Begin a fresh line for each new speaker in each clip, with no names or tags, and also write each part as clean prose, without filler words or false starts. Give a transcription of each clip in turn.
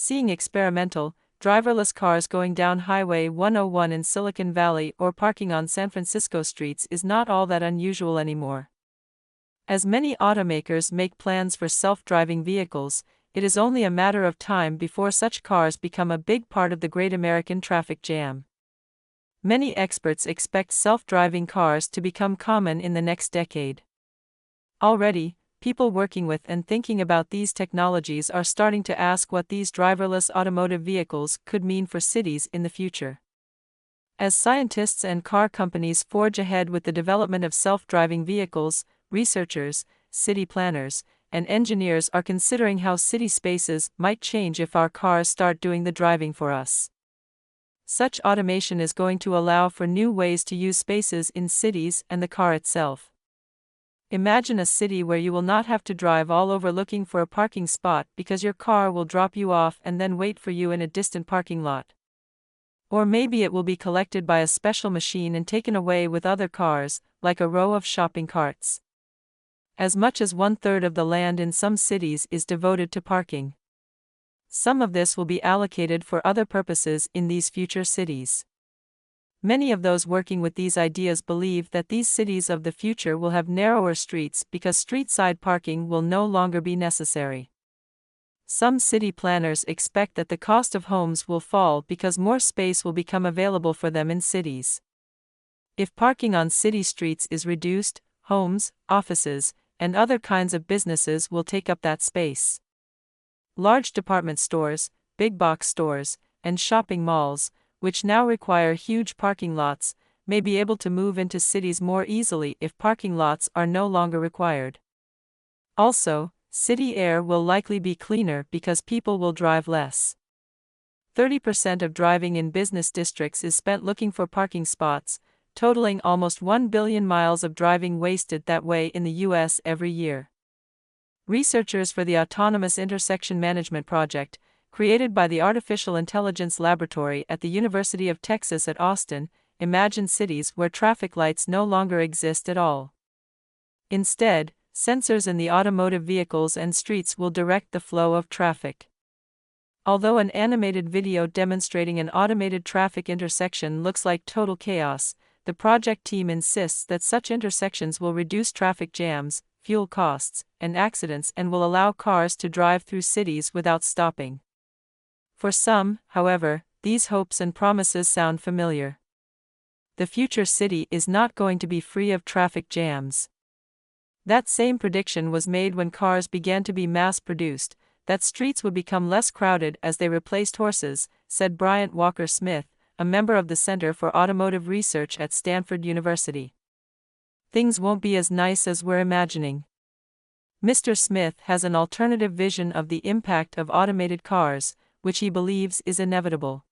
Seeing experimental, driverless cars going down Highway 101 in Silicon Valley or parking on San Francisco streets is not all that unusual anymore. As many automakers make plans for self-driving vehicles, it is only a matter of time before such cars become a big part of the great American traffic jam. Many experts expect self-driving cars to become common in the next decade. Already, people working with and thinking about these technologies are starting to ask what these driverless automotive vehicles could mean for cities in the future. As scientists and car companies forge ahead with the development of self-driving vehicles, researchers, city planners, and engineers are considering how city spaces might change if our cars start doing the driving for us. Such automation is going to allow for new ways to use spaces in cities and the car itself. Imagine a city where you will not have to drive all over looking for a parking spot because your car will drop you off and then wait for you in a distant parking lot. Or maybe it will be collected by a special machine and taken away with other cars, like a row of shopping carts. As much as 1/3 of the land in some cities is devoted to parking. Some of this will be allocated for other purposes in these future cities. Many of those working with these ideas believe that these cities of the future will have narrower streets because street-side parking will no longer be necessary. Some city planners expect that the cost of homes will fall because more space will become available for them in cities. If parking on city streets is reduced, homes, offices, and other kinds of businesses will take up that space. Large department stores, big box stores, and shopping malls, which now require huge parking lots, may be able to move into cities more easily if parking lots are no longer required. Also, city air will likely be cleaner because people will drive less. 30% of driving in business districts is spent looking for parking spots, totaling almost 1 billion miles of driving wasted that way in the U.S. every year. Researchers for the Autonomous Intersection Management Project, created by the Artificial Intelligence Laboratory at the University of Texas at Austin, imagine cities where traffic lights no longer exist at all. Instead, sensors in the automotive vehicles and streets will direct the flow of traffic. Although an animated video demonstrating an automated traffic intersection looks like total chaos, the project team insists that such intersections will reduce traffic jams, fuel costs, and accidents and will allow cars to drive through cities without stopping. For some, however, these hopes and promises sound familiar. The future city is not going to be free of traffic jams. That same prediction was made when cars began to be mass-produced, that streets would become less crowded as they replaced horses, said Bryant Walker-Smith, a member of the Center for Automotive Research at Stanford University. Things won't be as nice as we're imagining. Mr. Smith has an alternative vision of the impact of automated cars, which he believes is inevitable.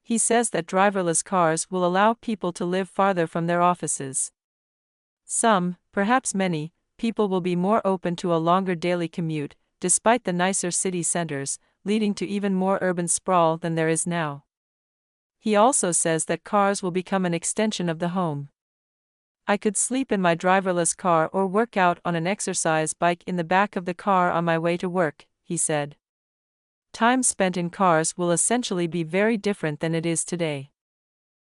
He says that driverless cars will allow people to live farther from their offices. Some, perhaps many, people will be more open to a longer daily commute, despite the nicer city centers, leading to even more urban sprawl than there is now. He also says that cars will become an extension of the home. I could sleep in my driverless car or work out on an exercise bike in the back of the car on my way to work, he said. Time spent in cars will essentially be very different than it is today.